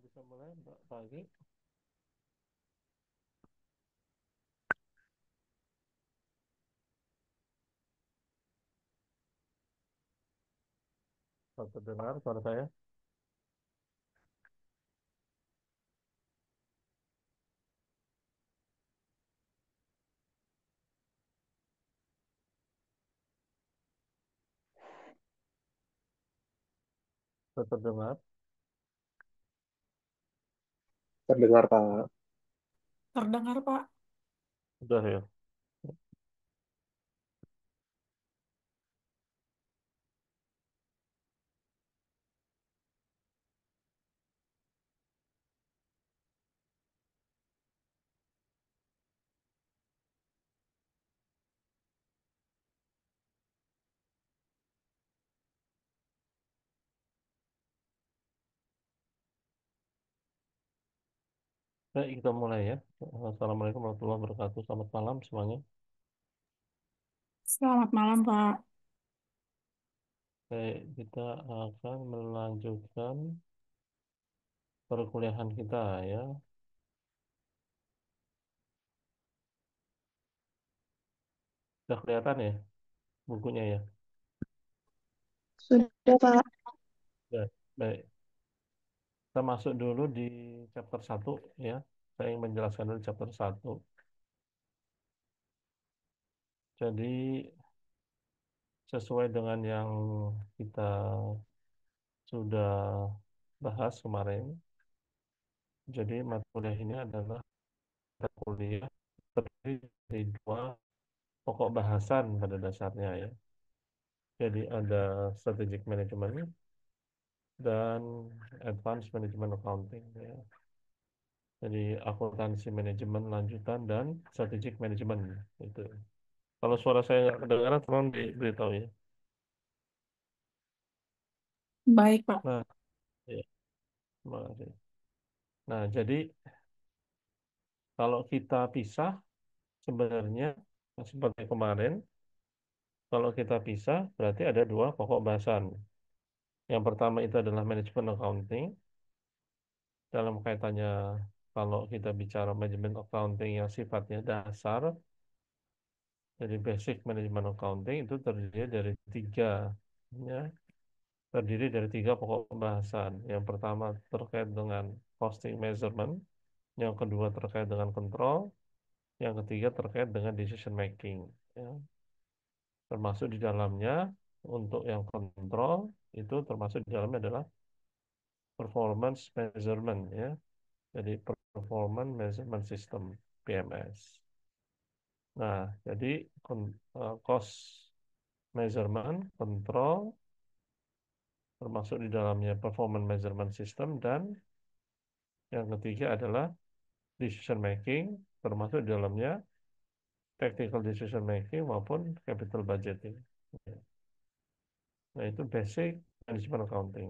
Bisa mulai Mbak Pagi. Kalau terdengar suara saya. Kalau terdengar. Terdengar, Pak. Terdengar, Pak. Sudah ya. Baik, kita mulai ya. Assalamualaikum warahmatullahi wabarakatuh. Selamat malam semuanya. Selamat malam, Pak. Baik, kita akan melanjutkan perkuliahan kita ya. Sudah kelihatan ya bukunya ya. Sudah, Pak. Ya, baik. Kita masuk dulu di chapter 1 ya. Saya ingin menjelaskan dulu chapter 1. Jadi sesuai dengan yang kita sudah bahas kemarin. Jadi mata kuliah ini adalah mata kuliah terdiri dari dua pokok bahasan pada dasarnya ya. Jadi ada strategic management dan advanced management accounting ya. Jadi akuntansi manajemen lanjutan dan strategic management itu. Kalau suara saya nggak kedengaran, tolong diberitahu ya. Baik, Pak. Nah, ya, terima kasih. Nah, jadi kalau kita pisah sebenarnya seperti kemarin, kalau kita pisah berarti ada dua pokok bahasan. Yang pertama itu adalah manajemen accounting. Dalam kaitannya, kalau kita bicara manajemen accounting yang sifatnya dasar, jadi basic management accounting itu ya, terdiri dari tiga pokok pembahasan. Yang pertama terkait dengan costing measurement, yang kedua terkait dengan control, yang ketiga terkait dengan decision making. Ya. Termasuk di dalamnya untuk yang control itu termasuk di dalamnya adalah performance measurement ya. Jadi performance measurement system PMS. Nah, jadi cost measurement, control, termasuk di dalamnya performance measurement system, dan yang ketiga adalah decision making, termasuk di dalamnya technical decision making maupun capital budgeting. Nah, itu basic management accounting.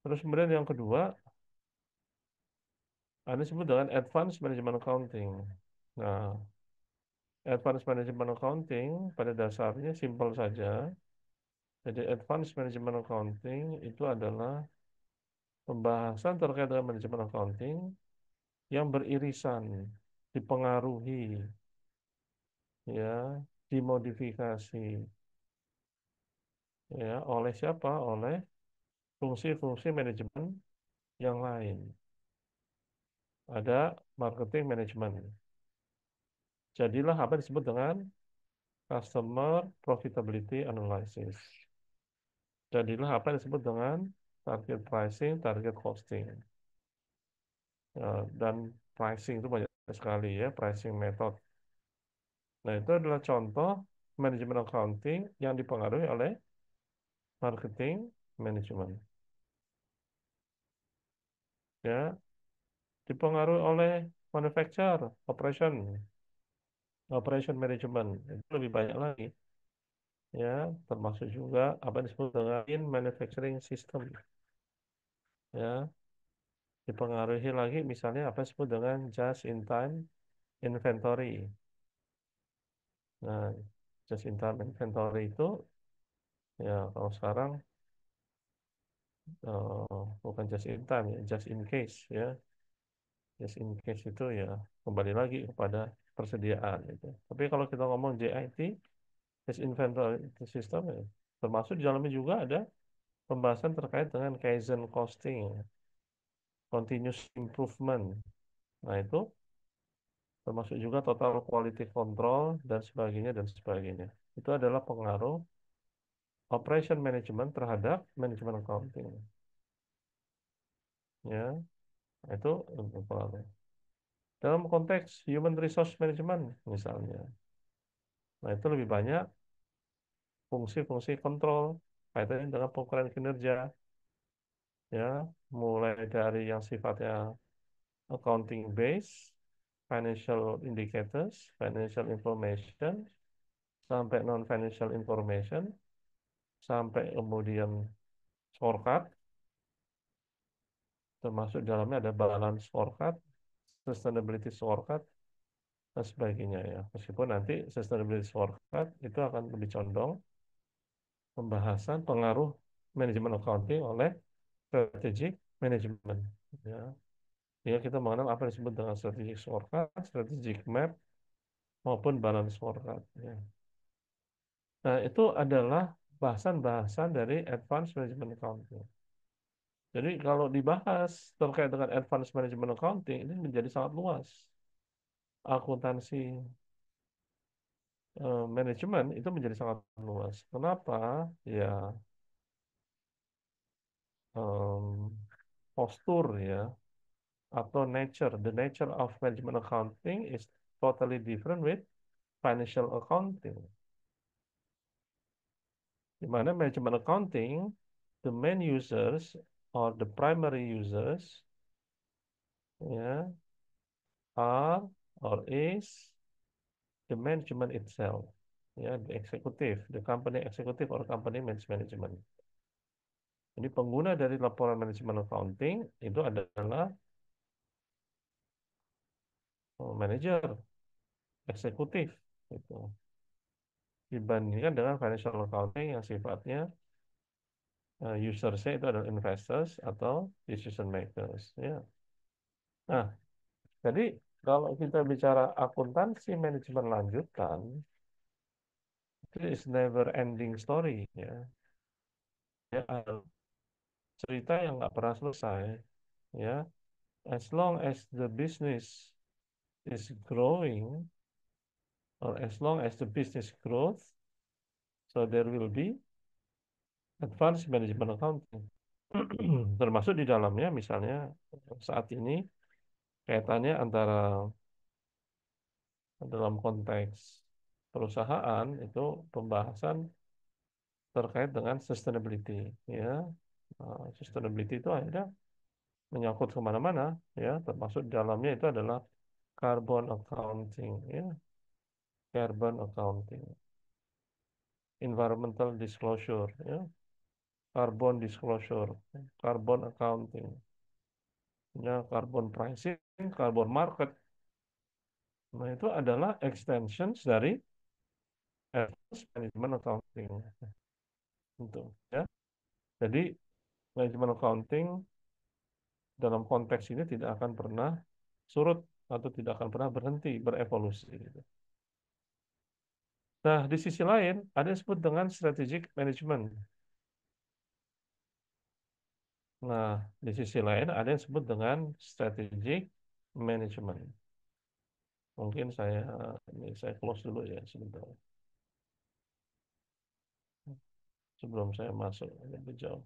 Terus kemudian yang kedua, ada disebut dengan advanced management accounting. Nah, advanced management accounting pada dasarnya simpel saja. Jadi advanced management accounting itu adalah pembahasan terkait dengan manajemen accounting yang beririsan, dipengaruhi, ya, dimodifikasi, ya, oleh siapa? Oleh fungsi-fungsi manajemen yang lain. Ada marketing management. Jadilah apa yang disebut dengan customer profitability analysis. Jadilah apa yang disebut dengan target pricing, target costing. Dan pricing itu banyak sekali ya, pricing method. Nah, itu adalah contoh manajemen accounting yang dipengaruhi oleh marketing management. Ya, dipengaruhi oleh manufacture, operation management. Itu lebih banyak lagi. Ya, termasuk juga apa yang disebut dengan in manufacturing system. Ya, dipengaruhi lagi misalnya apa yang disebut dengan just in time inventory. Nah, just in time inventory itu ya kalau sekarang bukan just in time ya, just in case ya. Just in case itu ya kembali lagi kepada persediaan itu. Tapi kalau kita ngomong JIT, just inventory system ya, termasuk di dalamnya juga ada pembahasan terkait dengan Kaizen costing, continuous improvement. Nah, itu termasuk juga total quality control dan sebagainya dan sebagainya. Itu adalah pengaruh operation management terhadap manajemen accounting. Ya, nah, itu pengaruh. Dalam konteks human resource management misalnya, nah itu lebih banyak fungsi-fungsi kontrol kaitannya dengan pengukuran kinerja, ya, mulai dari yang sifatnya accounting base, financial indicators, financial information, sampai non-financial information, sampai kemudian scorecard, termasuk di dalamnya ada balance scorecard, sustainability scorecard, dan sebagainya ya. Meskipun nanti sustainability scorecard itu akan lebih condong pembahasan pengaruh manajemen accounting oleh strategic management. Ya. Ya, kita mengenal apa yang disebut dengan strategic scorecard, strategic map, maupun balance scorecard. Ya. Nah, itu adalah bahasan-bahasan dari advanced management accounting. Jadi kalau dibahas terkait dengan advanced management accounting, ini menjadi sangat luas. Akuntansi manajemen itu menjadi sangat luas. Kenapa? Ya, em, postur ya, atau nature. The nature of management accounting is totally different with financial accounting. Di mana management accounting, the main users or the primary users ya are or is the management itself, ya, the executive, the company executive or company management. Jadi pengguna dari laporan manajemen accounting itu adalah manajer, eksekutif, gitu. Dibandingkan dengan financial accounting yang sifatnya usersnya itu adalah investors atau decision makers. Ya. Nah, jadi kalau kita bicara akuntansi manajemen lanjutan, itu is never ending story ya. Ya, cerita yang nggak pernah selesai. Ya, as long as the business is growing, or as long as the business grows, so there will be advanced management accounting. Termasuk di dalamnya misalnya saat ini kaitannya antara dalam konteks perusahaan itu pembahasan terkait dengan sustainability ya. Sustainability itu akhirnya menyangkut kemana-mana ya, termasuk di dalamnya itu adalah carbon accounting ya, carbon accounting, environmental disclosure ya, carbon disclosure, carbon accounting ya, carbon pricing, carbon market. Nah, itu adalah extensions dari advanced management accounting. Gitu, ya. Jadi, manajemen accounting dalam konteks ini tidak akan pernah surut atau tidak akan pernah berhenti berevolusi. Gitu. Nah, di sisi lain, ada yang disebut dengan strategic management. Nah, di sisi lain, ada yang disebut dengan strategic management. Mungkin saya close dulu ya sebentar. Sebelum saya masuk lebih jauh.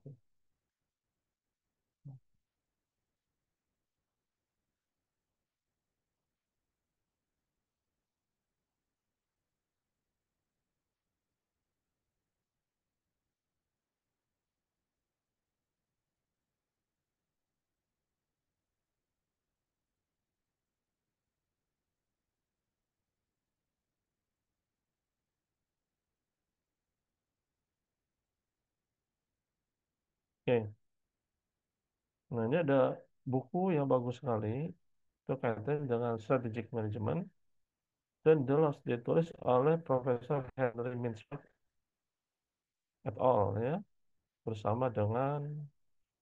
Oke, nah ini ada buku yang bagus sekali itu kaitan dengan strategic management dan jelas ditulis oleh Profesor Henry Mintzberg et al. Ya bersama dengan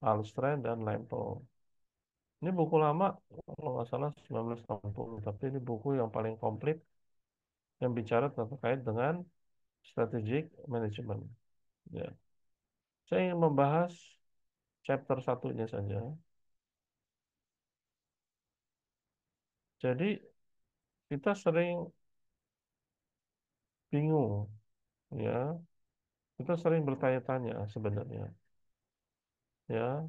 Alstrand dan Lempel. Ini buku lama, kalau nggak salah 1960, tapi ini buku yang paling komplit yang bicara terkait dengan strategic management. Ya. Saya ingin membahas chapter satunya saja. Jadi kita sering bingung, ya. Kita sering bertanya-tanya sebenarnya, ya,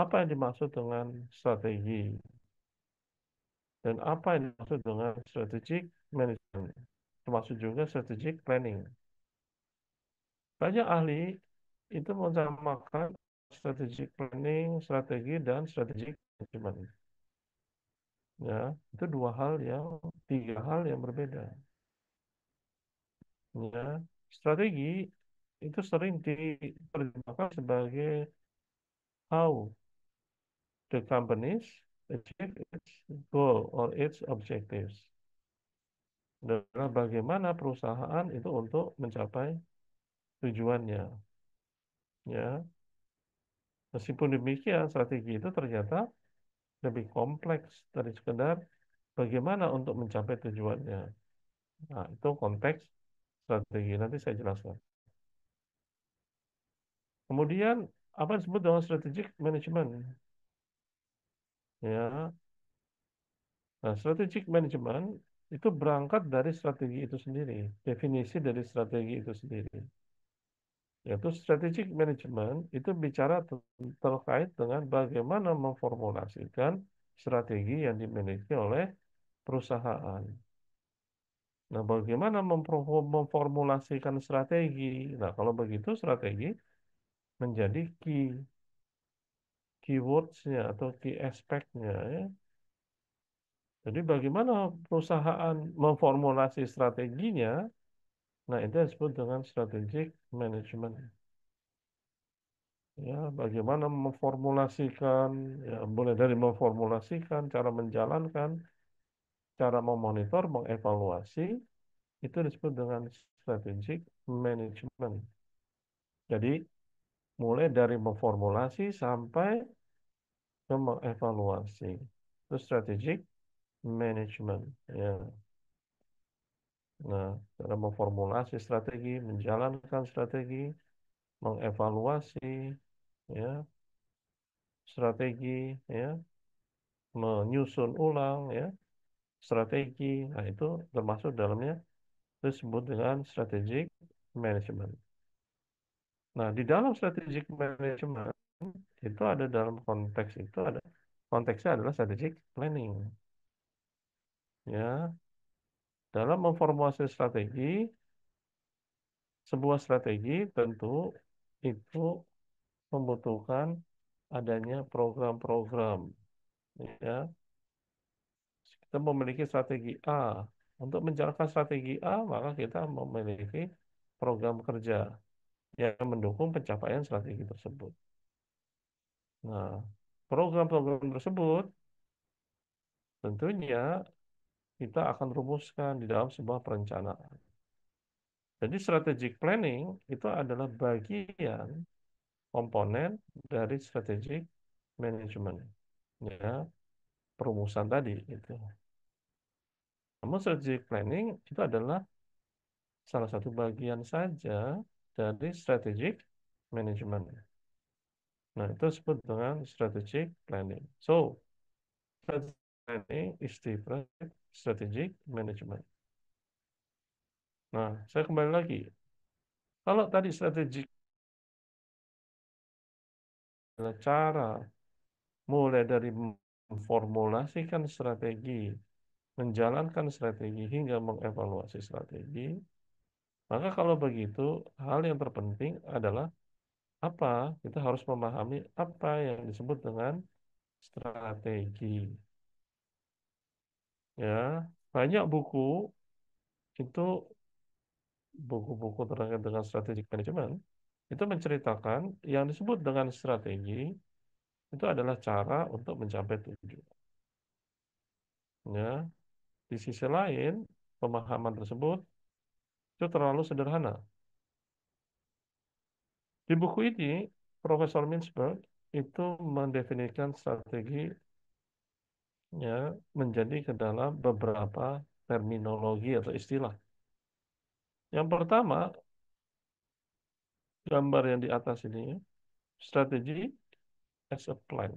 apa yang dimaksud dengan strategi dan apa yang dimaksud dengan strategic management, termasuk juga strategic planning. Banyak ahli itu menamakan strategic planning, strategi dan strategic management. Ya, itu tiga hal yang berbeda. Ya, strategi itu sering diterjemahkan sebagai how the companies achieve its goal or its objectives. Adalah bagaimana perusahaan itu untuk mencapai tujuannya. Ya, meskipun demikian, strategi itu ternyata lebih kompleks dari sekedar bagaimana untuk mencapai tujuannya. Nah, itu konteks strategi. Nanti saya jelaskan. Kemudian, apa yang disebut dengan strategic management? Ya, nah, strategic management itu berangkat dari strategi itu sendiri, definisi dari strategi itu sendiri. Yaitu strategic management itu bicara terkait dengan bagaimana memformulasikan strategi yang dimiliki oleh perusahaan. Nah, bagaimana memformulasikan strategi? Nah, kalau begitu strategi menjadi keywords-nya atau key aspect-nya ya. Jadi bagaimana perusahaan memformulasi strateginya? Nah, itu yang disebut dengan strategic management. Ya, bagaimana memformulasikan, ya, mulai dari memformulasikan, cara menjalankan, cara memonitor, mengevaluasi, itu disebut dengan strategic management. Jadi, mulai dari memformulasi sampai ke mengevaluasi. Itu strategic management. Ya. Nah, cara memformulasi strategi, menjalankan strategi, mengevaluasi, ya, strategi, ya, menyusun ulang, ya, strategi. Nah, itu termasuk dalamnya disebut dengan strategic management. Nah, di dalam strategic management itu ada dalam konteks itu ada konteksnya adalah strategic planning. Ya, dalam memformulasi strategi, sebuah strategi tentu itu membutuhkan adanya program-program. Ya, kita memiliki strategi A. Untuk menjalankan strategi A, maka kita memiliki program kerja yang mendukung pencapaian strategi tersebut. Nah, program-program tersebut tentunya kita akan rumuskan di dalam sebuah perencanaan. Jadi strategic planning itu adalah bagian komponen dari strategic management. Ya, perumusan tadi itu. Namun strategic planning itu adalah salah satu bagian saja dari strategic management. Nah, itu disebut dengan strategic planning. So, strategic planning is different strategic management. Nah, saya kembali lagi. Kalau tadi strategic adalah cara mulai dari memformulasikan strategi, menjalankan strategi hingga mengevaluasi strategi, maka kalau begitu hal yang terpenting adalah apa? Kita harus memahami apa yang disebut dengan strategi. Ya, banyak buku itu buku-buku terkait dengan strategic management itu menceritakan yang disebut dengan strategi itu adalah cara untuk mencapai tujuan. Ya, di sisi lain pemahaman tersebut itu terlalu sederhana. Di buku ini, Profesor Mintzberg itu mendefinisikan strategi ya menjadi ke dalam beberapa terminologi atau istilah. Yang pertama, gambar yang di atas ini, strategi as a plan.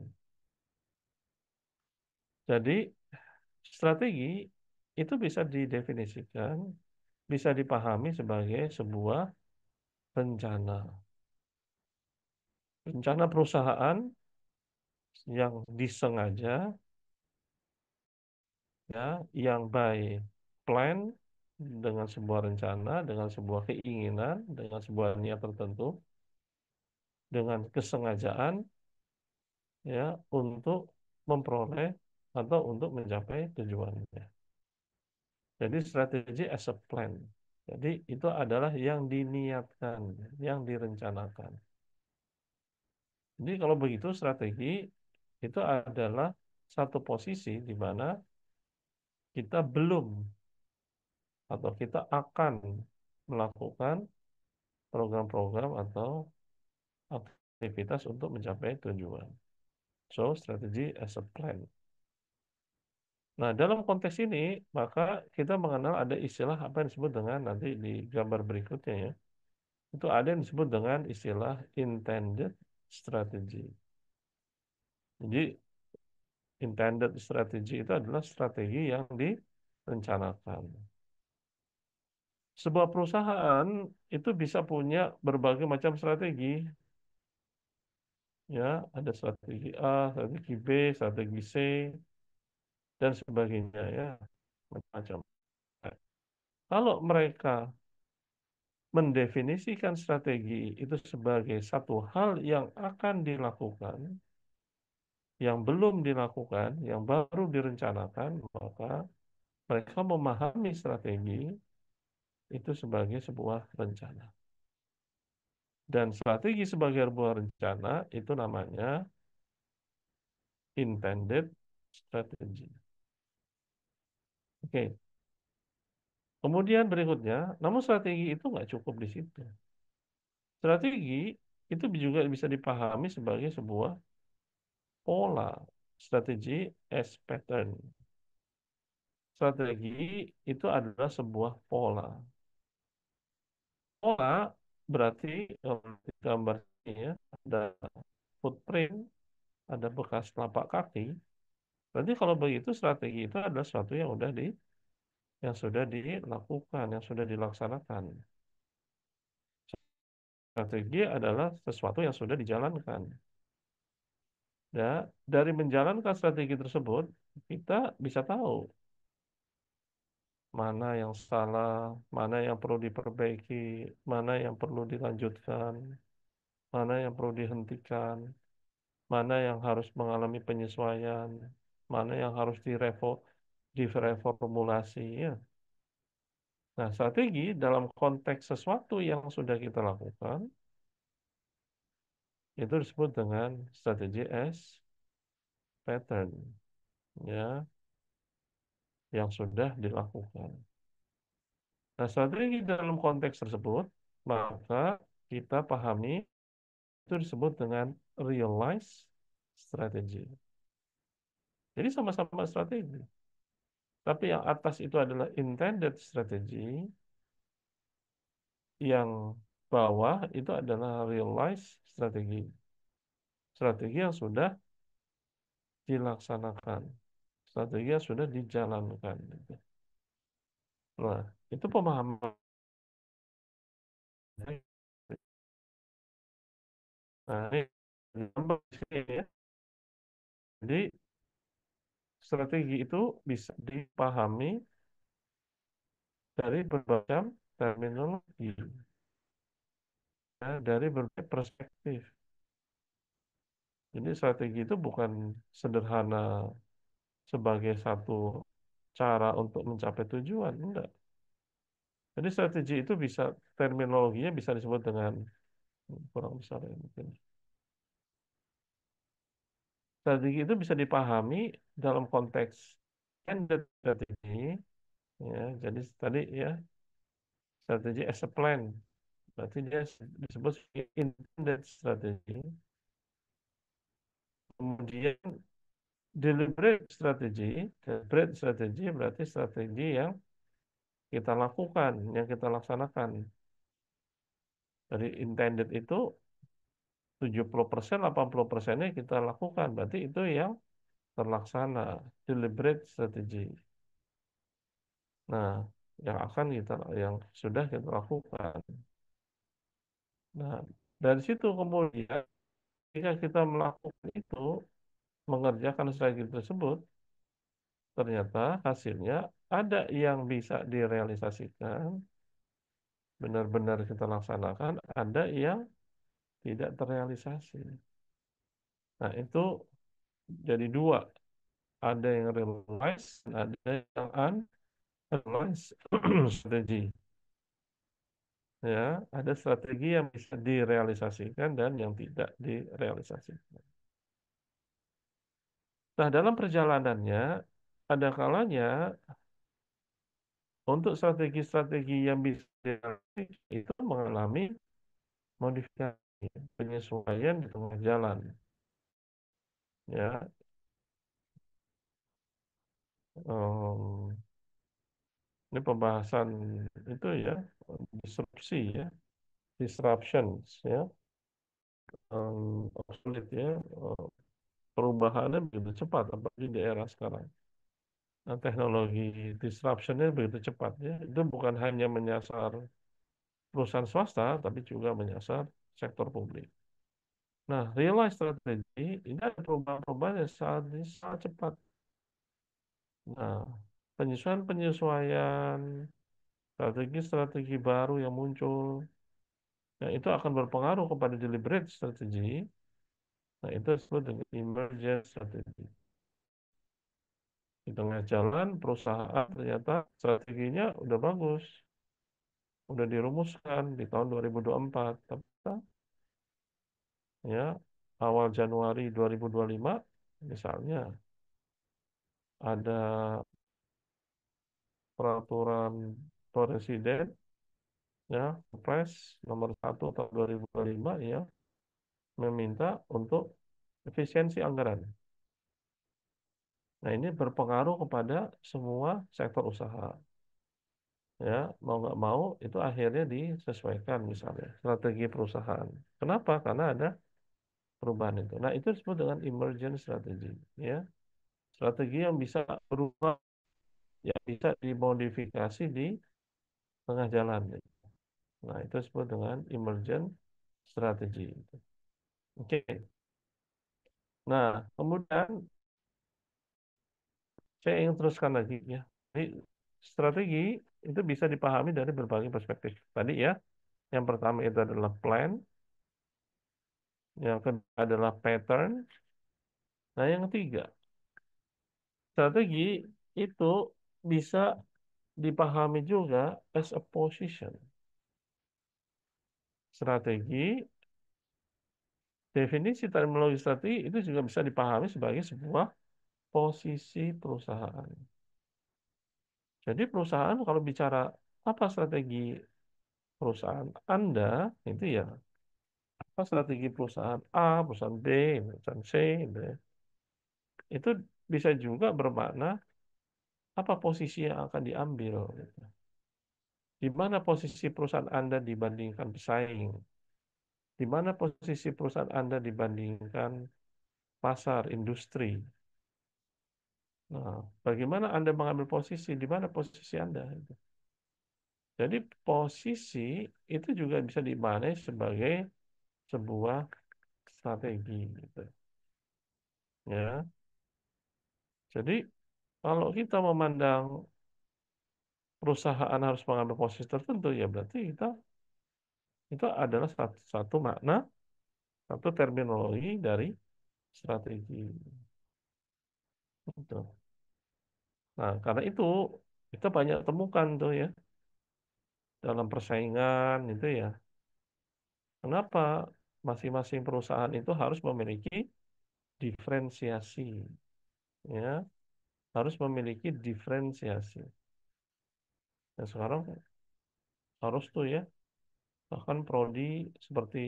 Jadi, strategi itu bisa didefinisikan, bisa dipahami sebagai sebuah rencana. Rencana perusahaan yang disengaja, ya, yang by plan, dengan sebuah rencana, dengan sebuah keinginan, dengan sebuah niat tertentu, dengan kesengajaan, ya, untuk memperoleh atau untuk mencapai tujuannya. Jadi strategi as a plan. Jadi itu adalah yang diniatkan, yang direncanakan. Jadi kalau begitu strategi itu adalah satu posisi di mana kita belum atau kita akan melakukan program-program atau aktivitas untuk mencapai tujuan. So, strategi as a plan. Nah, dalam konteks ini, maka kita mengenal ada istilah apa yang disebut dengan nanti di gambar berikutnya ya. Itu ada yang disebut dengan istilah intended strategy. Jadi, intended strategy itu adalah strategi yang direncanakan. Sebuah perusahaan itu bisa punya berbagai macam strategi. Ya, ada strategi A, strategi B, strategi C, dan sebagainya ya, macam-macam. Kalau mereka mendefinisikan strategi itu sebagai satu hal yang akan dilakukan, yang belum dilakukan, yang baru direncanakan, maka mereka memahami strategi itu sebagai sebuah rencana. Dan strategi sebagai sebuah rencana itu namanya intended strategy. Oke. Kemudian berikutnya, namun strategi itu nggak cukup di situ. Strategi itu juga bisa dipahami sebagai sebuah pola, strategi as pattern. Strategi itu adalah sebuah pola. Pola berarti di gambar ini ya, ada footprint, ada bekas telapak kaki. Berarti kalau begitu strategi itu adalah sesuatu yang sudah dilakukan, yang sudah dilaksanakan. Strategi adalah sesuatu yang sudah dijalankan. Ya, dari menjalankan strategi tersebut, kita bisa tahu mana yang salah, mana yang perlu diperbaiki, mana yang perlu dilanjutkan, mana yang perlu dihentikan, mana yang harus mengalami penyesuaian, mana yang harus direformulasi. Ya. Nah, strategi dalam konteks sesuatu yang sudah kita lakukan, itu disebut dengan strategi as pattern, ya, yang sudah dilakukan. Nah, strategi dalam konteks tersebut, maka kita pahami itu disebut dengan realize strategy. Jadi sama-sama strategi. Tapi yang atas itu adalah intended strategy, yang bawah itu adalah realize strategi. Strategi yang sudah dilaksanakan. Strategi yang sudah dijalankan. Nah, itu pemahaman. Nah, ini gambar di sini ya. Jadi, strategi itu bisa dipahami dari berbagai terminologi, ya, dari berbagai perspektif. Jadi strategi itu bukan sederhana sebagai satu cara untuk mencapai tujuan, enggak. Jadi strategi itu bisa terminologinya bisa disebut dengan kurang besar ya mungkin. Strategi itu bisa dipahami dalam konteks ended strategi, ya. Jadi tadi ya strategi as a plan, berarti dia disebut sebagai intended strategi. Kemudian deliberate strategi berarti strategi yang kita lakukan, yang kita laksanakan. Jadi intended itu 70%, 80%-nya kita lakukan. Berarti itu yang terlaksana, deliberate strategi. Nah, yang sudah kita lakukan. Nah, dari situ kemudian jika kita melakukan itu, mengerjakan strategi tersebut, ternyata hasilnya ada yang bisa direalisasikan, benar-benar kita laksanakan, ada yang tidak terrealisasi. Nah, itu jadi dua, ada yang realize, ada yang unrealized strategi. Ya, ada strategi yang bisa direalisasikan dan yang tidak direalisasikan. Nah, dalam perjalanannya, ada kalanya untuk strategi-strategi yang bisa direalisasikan itu mengalami modifikasi, penyesuaian di tengah jalan. Ya, em, ini pembahasan itu ya, disrupsi ya, disruptions ya, obsolete ya, perubahannya begitu cepat, apalagi di era sekarang. Nah, teknologi disruption-nya begitu cepat ya. Itu bukan hanya menyasar perusahaan swasta, tapi juga menyasar sektor publik. Nah, realize strategi ini ada perubahan-perubahan yang sangat cepat. Nah, penyesuaian-penyesuaian, strategi-strategi baru yang muncul, nah itu akan berpengaruh kepada deliberate strategi. Nah, itu disebut dengan emergent strategi. Di tengah jalan, perusahaan ternyata strateginya udah bagus, udah dirumuskan di tahun 2024. Tapi ya, awal Januari 2025, misalnya, ada peraturan presiden, ya, Kepres nomor 1 tahun 2025 ya, meminta untuk efisiensi anggaran. Nah, ini berpengaruh kepada semua sektor usaha. Ya, mau nggak mau itu akhirnya disesuaikan misalnya strategi perusahaan. Kenapa? Karena ada perubahan itu. Nah, itu disebut dengan emergent strategy. Ya, strategi yang bisa berubah, yang bisa dimodifikasi di tengah jalan. Nah, itu disebut dengan emergent strategy. Oke. Nah, kemudian saya ingin teruskan lagi ya. Jadi, strategi itu bisa dipahami dari berbagai perspektif. Tadi ya, yang pertama itu adalah plan, yang kedua adalah pattern. Nah, yang ketiga, strategi itu bisa dipahami juga as a position. Strategi, definisi terminologi strategi itu juga bisa dipahami sebagai sebuah posisi perusahaan. Jadi perusahaan kalau bicara apa strategi perusahaan Anda, itu ya apa strategi perusahaan A, perusahaan B, perusahaan C, gitu ya. Itu bisa juga bermakna apa posisi yang akan diambil, gitu. Di mana posisi perusahaan Anda dibandingkan pesaing? Di mana posisi perusahaan Anda dibandingkan pasar, industri? Nah, bagaimana Anda mengambil posisi? Di mana posisi Anda? Gitu. Jadi posisi itu juga bisa dimaknai sebagai sebuah strategi, gitu. Ya, jadi kalau kita memandang perusahaan harus mengambil posisi tertentu, ya berarti itu adalah satu makna, satu terminologi dari strategi. Gitu. Nah, karena itu kita banyak temukan tuh ya dalam persaingan itu ya. Kenapa masing-masing perusahaan itu harus memiliki diferensiasi, ya, harus memiliki diferensiasi. Dan sekarang harus tuh ya, bahkan prodi seperti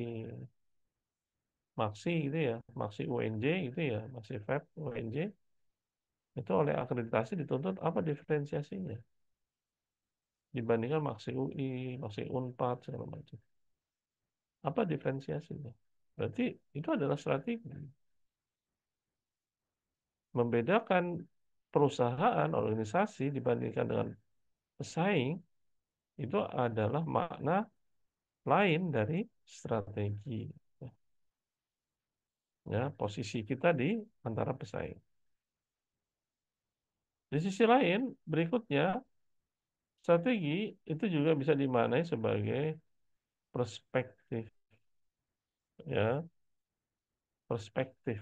Maksi gitu ya, Maksi UNJ gitu ya, Maksi FEB UNJ itu oleh akreditasi dituntut apa diferensiasinya dibandingkan Maksi UI, Maksi Unpad segala macam. Apa diferensiasinya? Berarti itu adalah strategi membedakan perusahaan, organisasi dibandingkan dengan pesaing itu adalah makna lain dari strategi. Ya, posisi kita di antara pesaing. Di sisi lain, berikutnya strategi itu juga bisa dimaknai sebagai perspektif, ya, perspektif.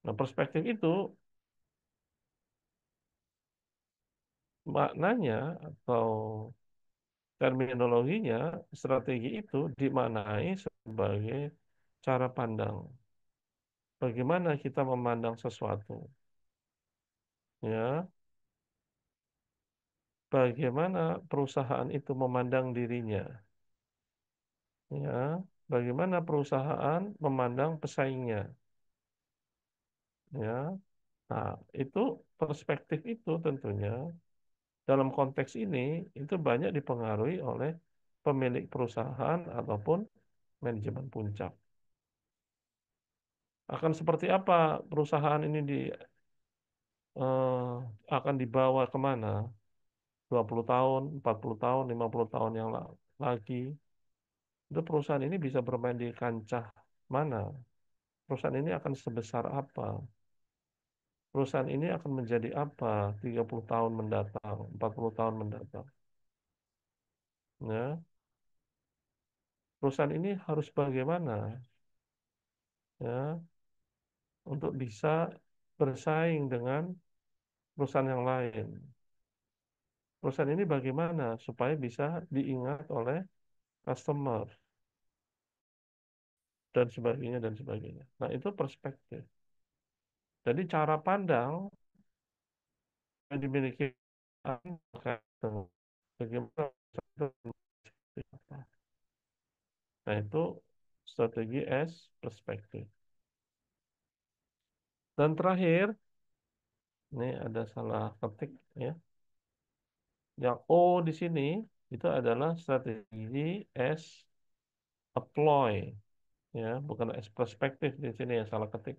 Nah, perspektif itu maknanya atau terminologinya strategi itu dimaknai sebagai cara pandang. Bagaimana kita memandang sesuatu, ya, bagaimana perusahaan itu memandang dirinya, ya, bagaimana perusahaan memandang pesaingnya, ya. Nah, itu perspektif itu tentunya dalam konteks ini itu banyak dipengaruhi oleh pemilik perusahaan ataupun manajemen puncak. Akan seperti apa perusahaan ini eh, akan dibawa kemana? 20 tahun, 40 tahun, 50 tahun yang lagi. Itu perusahaan ini bisa bermain di kancah mana? Perusahaan ini akan sebesar apa? Perusahaan ini akan menjadi apa 30 tahun mendatang, 40 tahun mendatang. Ya, perusahaan ini harus bagaimana ya untuk bisa bersaing dengan perusahaan yang lain. Perusahaan ini bagaimana supaya bisa diingat oleh customer dan sebagainya dan sebagainya. Nah, itu perspektif. Jadi cara pandang yang dimiliki orang terkait dengan bagaimana perusahaan itu apa. Nah, itu strategi S perspektif. Dan terakhir, ini ada salah ketik ya. Yang O di sini itu adalah strategi S apply ya, bukan S perspektif di sini yang salah ketik.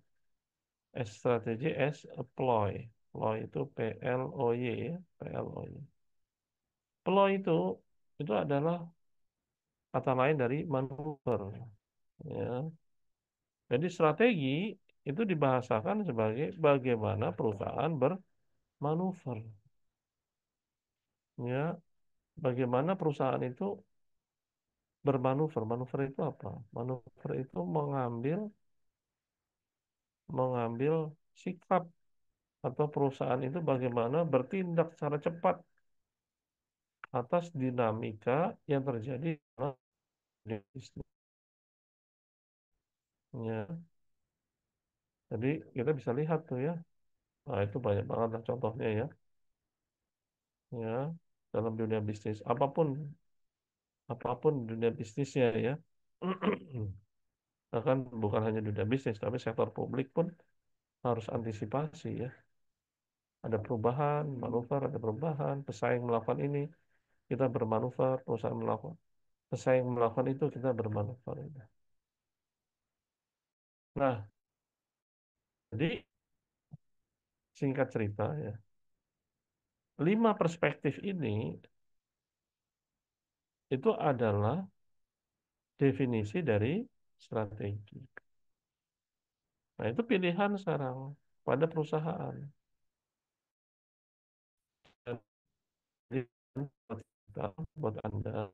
S strategi S apply. Ploy itu PLOY ya, PLOY. Ploy itu adalah kata lain dari manuver ya. Jadi strategi itu dibahasakan sebagai bagaimana perusahaan bermanuver ya, bagaimana perusahaan itu bermanuver. Manuver itu apa? Manuver itu mengambil mengambil sikap atau perusahaan itu bagaimana bertindak secara cepat atas dinamika yang terjadi dalam bisnis. Ya, jadi kita bisa lihat tuh ya. Nah, itu banyak banget lah contohnya ya. Ya, dalam dunia bisnis apapun apapun dunia bisnisnya ya. Bahkan bukan hanya dunia bisnis, tapi sektor publik pun harus antisipasi ya. Ada perubahan, manuver, ada perubahan, pesaing melakukan ini, kita bermanuver, perusahaan melakukan. Pesaing melakukan itu, kita bermanuver. Nah, jadi singkat cerita ya, 5 perspektif ini itu adalah definisi dari strategi. Nah, itu pilihan sekarang pada perusahaan. Jadi, buat Anda,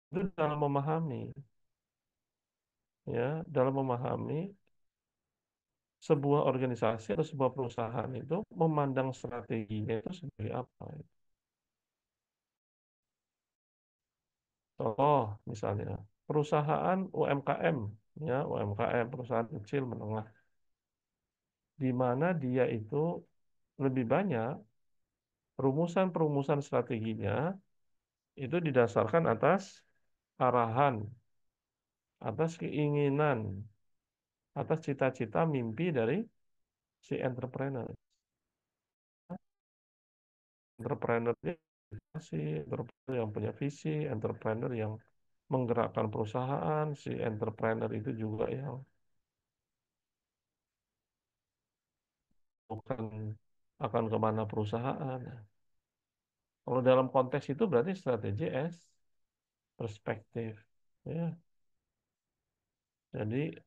itu dalam memahami, ya, dalam memahami sebuah organisasi atau sebuah perusahaan itu memandang strateginya itu sebagai apa. Contoh, misalnya, perusahaan UMKM, ya, UMKM, perusahaan kecil menengah, di mana dia itu lebih banyak perumusan-perumusan strateginya itu didasarkan atas arahan atas keinginan, atas cita-cita mimpi dari si entrepreneur. Entrepreneur entrepreneur yang punya visi, entrepreneur yang menggerakkan perusahaan, si entrepreneur itu juga yang bukan akan kemana perusahaan. Kalau dalam konteks itu berarti strategi S, perspektif. Ya, jadi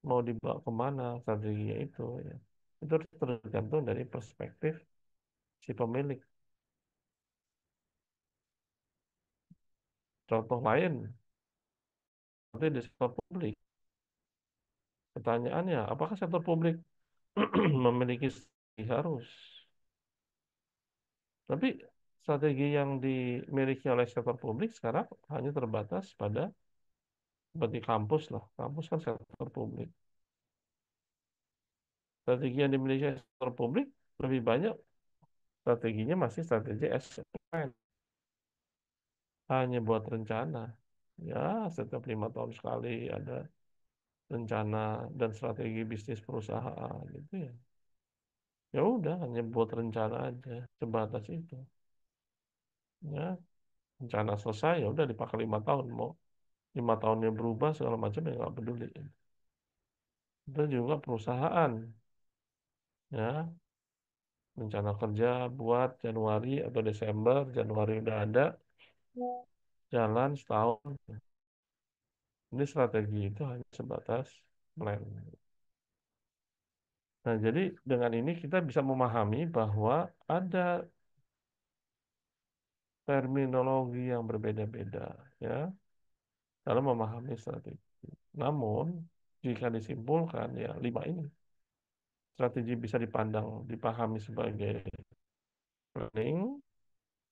mau dibawa kemana strateginya itu, ya. Itu tergantung dari perspektif si pemilik. Contoh lain, seperti di sektor publik. Pertanyaannya, apakah sektor publik memiliki strategi? Harus? Tapi strategi yang dimiliki oleh sektor publik sekarang hanya terbatas pada seperti kampus lah. Kampus kan sektor publik. Strategi yang dimiliki sektor publik lebih banyak strateginya masih strategi SPM. Hanya buat rencana. Ya, setiap 5 tahun sekali ada rencana dan strategi bisnis perusahaan gitu ya. Ya udah, hanya buat rencana aja, sebatas itu. Ya, rencana selesai ya udah dipakai 5 tahun, mau 5 tahunnya berubah segala macam ya nggak peduli. Itu juga perusahaan, ya, rencana kerja buat Januari atau Desember, Januari udah ada, jalan setahun. Ini strategi itu hanya sebatas plan. Nah, jadi dengan ini kita bisa memahami bahwa ada terminologi yang berbeda-beda, ya, dalam memahami strategi. Namun, jika disimpulkan, ya, 5 ini. Strategi bisa dipahami sebagai planning,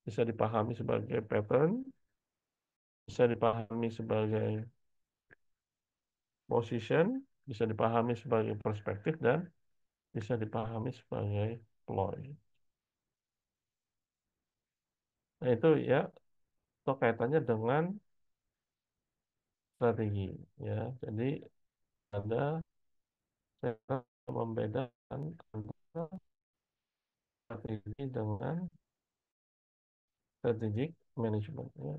bisa dipahami sebagai pattern, bisa dipahami sebagai position, bisa dipahami sebagai perspektif, dan bisa dipahami sebagai ploy. Nah, itu ya, itu kaitannya dengan strategi, ya. Jadi ada cara membedakan antara strategi dengan strategic management, ya.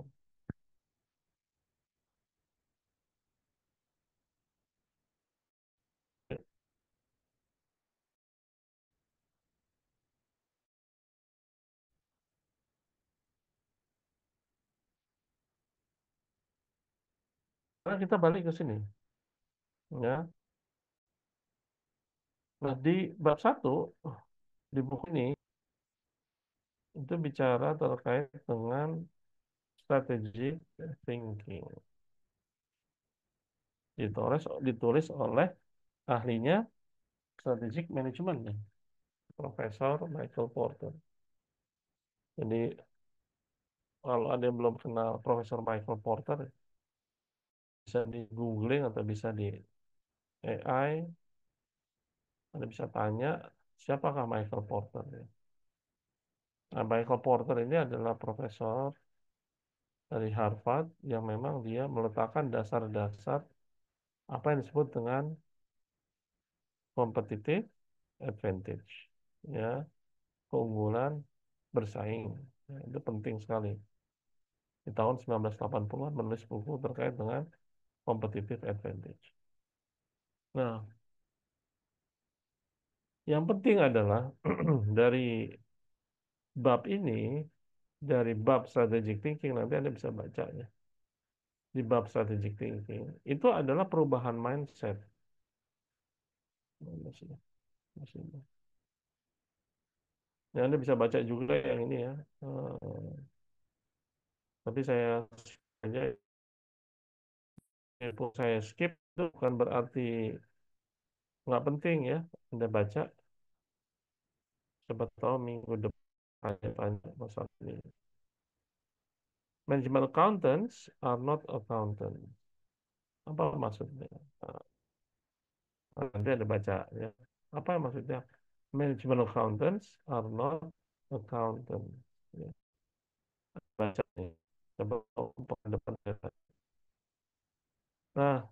Nah, kita balik ke sini, ya. Nah, di bab 1 di buku ini itu bicara terkait dengan strategic thinking. Ditulis oleh ahlinya strategic management, ya, Profesor Michael Porter. Jadi kalau ada yang belum kenal Profesor Michael Porter, bisa di googling atau bisa di AI, Anda bisa tanya siapakah Michael Porter, ya. Nah, Michael Porter ini adalah profesor dari Harvard yang memang dia meletakkan dasar-dasar apa yang disebut dengan competitive advantage, ya, keunggulan bersaing. Ya, itu penting sekali. Di tahun 1980-an menulis buku terkait dengan competitive advantage. Nah, yang penting adalah dari bab ini, dari bab strategic thinking, nanti Anda bisa baca, ya. Di bab strategic thinking, itu adalah perubahan mindset. Masih, masih. Ya, Anda bisa baca juga yang ini, ya. Tapi aja saya skip itu bukan berarti nggak penting, ya. Anda baca, siapa tahu minggu depan tanya masalah ini. Management accountants are not accountants. Apa maksudnya? Nanti ada baca, ya. Apa maksudnya? Management accountants are not accountants. Ya. Baca nih. Coba depan. Nah,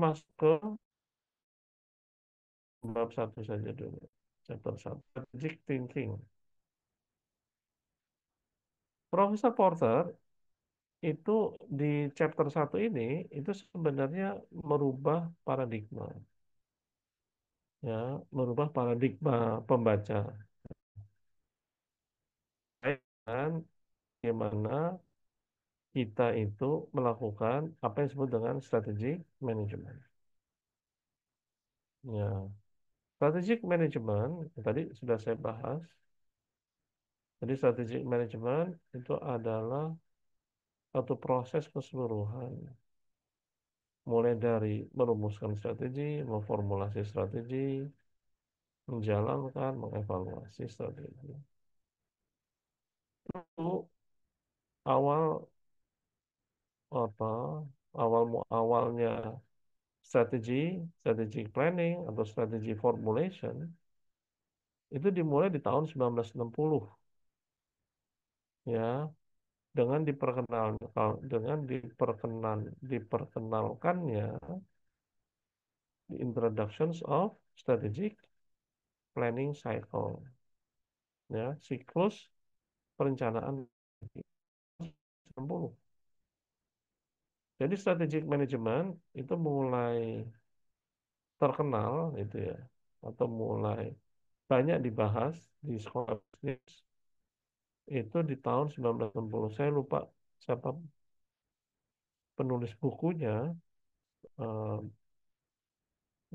masuk ke bab satu saja dulu. Chapter 1, Strategic Thinking. Profesor Porter itu di chapter 1 ini itu sebenarnya merubah paradigma, ya, merubah paradigma pembaca, dan bagaimana kita itu melakukan apa yang disebut dengan strategic management. Ya, strategic management tadi sudah saya bahas. Jadi strategic management itu adalah satu proses keseluruhan, mulai dari merumuskan strategi, memformulasi strategi, menjalankan, mengevaluasi strategi. Itu awal apa? Awalnya strategi, strategic planning atau strategi formulation itu dimulai di tahun 1960, ya, diperkenalkannya the introductions of strategic planning cycle, ya, siklus perencanaan 60. Jadi strategic management itu mulai terkenal itu ya, atau mulai banyak dibahas di sekolah bisnis itu di tahun 1960. Saya lupa siapa penulis bukunya, eh,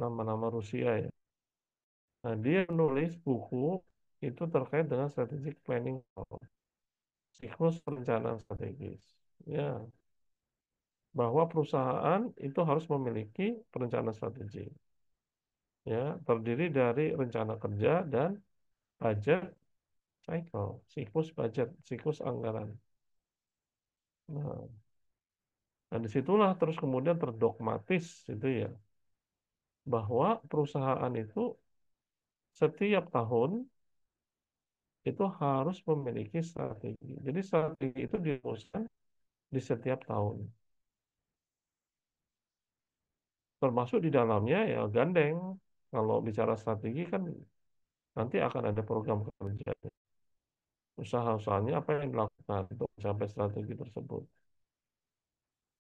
nama-nama Rusia ya. Nah, dia menulis buku itu terkait dengan strategic planning, siklus perencanaan strategis. Ya, bahwa perusahaan itu harus memiliki perencanaan strategi. Ya, terdiri dari rencana kerja dan budget cycle, siklus budget, siklus anggaran. Nah, dan disitulah terus kemudian terdogmatis itu ya, bahwa perusahaan itu setiap tahun itu harus memiliki strategi. Jadi strategi itu dirumuskan di setiap tahun. Termasuk di dalamnya ya gandeng. Kalau bicara strategi kan nanti akan ada program kerja. Usaha-usahanya apa yang dilakukan untuk mencapai strategi tersebut.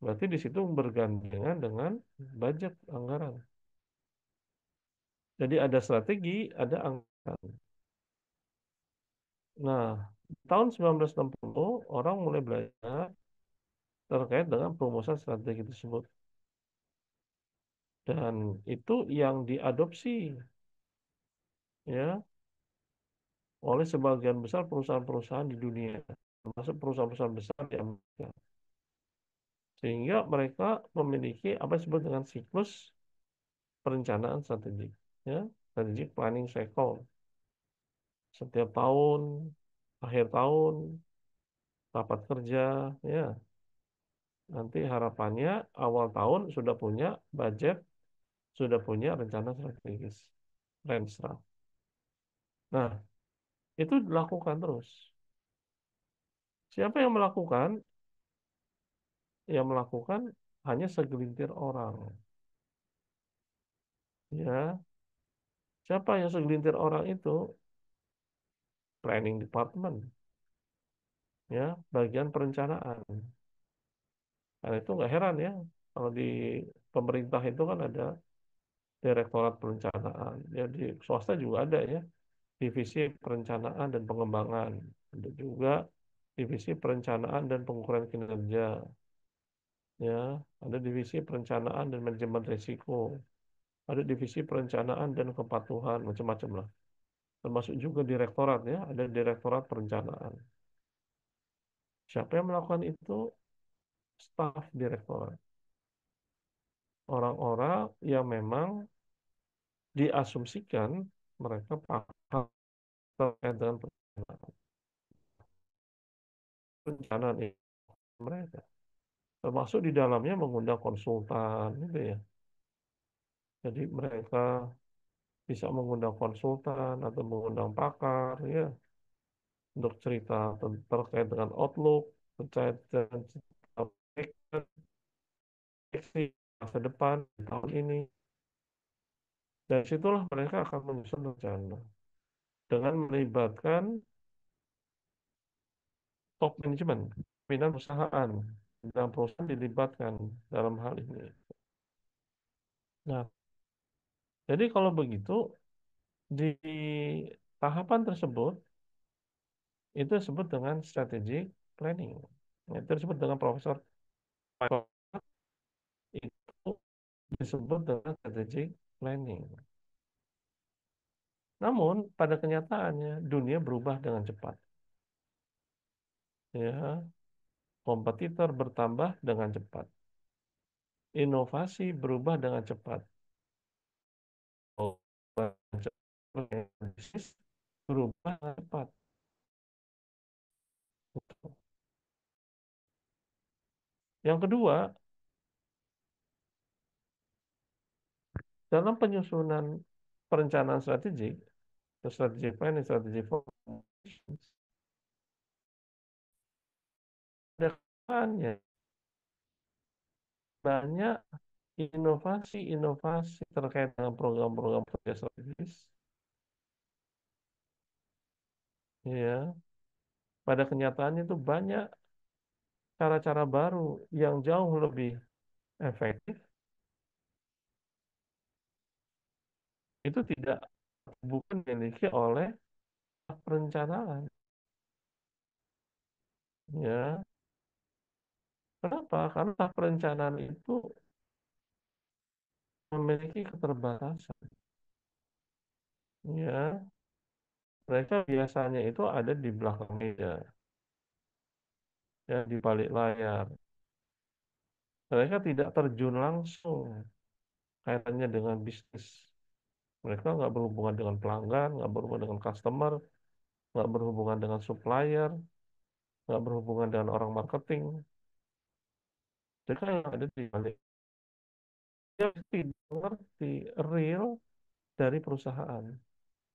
Berarti di situ bergandengan dengan budget anggaran. Jadi ada strategi, ada anggaran. Nah, tahun 1960 orang mulai belajar terkait dengan perumusan strategi tersebut. Dan itu yang diadopsi ya oleh sebagian besar perusahaan-perusahaan di dunia, termasuk perusahaan-perusahaan besar di Amerika. Sehingga mereka memiliki apa yang disebut dengan siklus perencanaan strategik, ya, strategic planning cycle. Setiap tahun, akhir tahun, rapat kerja, ya. Nanti harapannya awal tahun sudah punya budget, sudah punya rencana strategis, Renstra. Nah, itu dilakukan terus. Siapa yang melakukan? Yang melakukan hanya segelintir orang. Ya, siapa yang segelintir orang itu? Planning department, ya, bagian perencanaan. Karena itu nggak heran ya, kalau di pemerintah itu kan ada direktorat perencanaan. Ya, di swasta juga ada ya, divisi perencanaan dan pengembangan. Ada juga divisi perencanaan dan pengukuran kinerja. Ya, ada divisi perencanaan dan manajemen risiko. Ada divisi perencanaan dan kepatuhan, macam-macam lah. Termasuk juga direktorat ya, ada direktorat perencanaan. Siapa yang melakukan itu? Staf direktorat. Orang-orang yang memang diasumsikan mereka paham terkait dengan perencanaan mereka. Termasuk di dalamnya mengundang konsultan gitu ya. Jadi mereka bisa mengundang konsultan atau mengundang pakar ya untuk cerita terkait dengan outlook, terkait dengan fase depan di tahun ini. Dan situlah mereka akan menyusun rencana dengan melibatkan top manajemen, pimpinan perusahaan, dan perusahaan dilibatkan dalam hal ini. Nah, jadi kalau begitu di tahapan tersebut itu disebut dengan strategic planning. Nah, itu disebut dengan Profesor Michael, itu disebut dengan strategic planning. Namun pada kenyataannya dunia berubah dengan cepat. Ya, kompetitor bertambah dengan cepat. Inovasi berubah dengan cepat. Oh, bisnis berubah dengan cepat. Yang kedua, dalam penyusunan perencanaan strategik, strategi planning, strategi fokus, ada banyak inovasi-inovasi terkait dengan program-program kerja strategis, ya. Pada kenyataannya itu banyak cara-cara baru yang jauh lebih efektif, itu tidak bukan dimiliki oleh perencanaan, ya. Kenapa? Karena perencanaan itu memiliki keterbatasan, ya. Mereka biasanya itu ada di belakang meja, ya, di balik layar. Mereka tidak terjun langsung kaitannya dengan bisnis. Mereka nggak berhubungan dengan pelanggan, nggak berhubungan dengan customer, nggak berhubungan dengan supplier, nggak berhubungan dengan orang marketing. Mereka yang ada di balik. Dia tidak mengerti real dari perusahaan.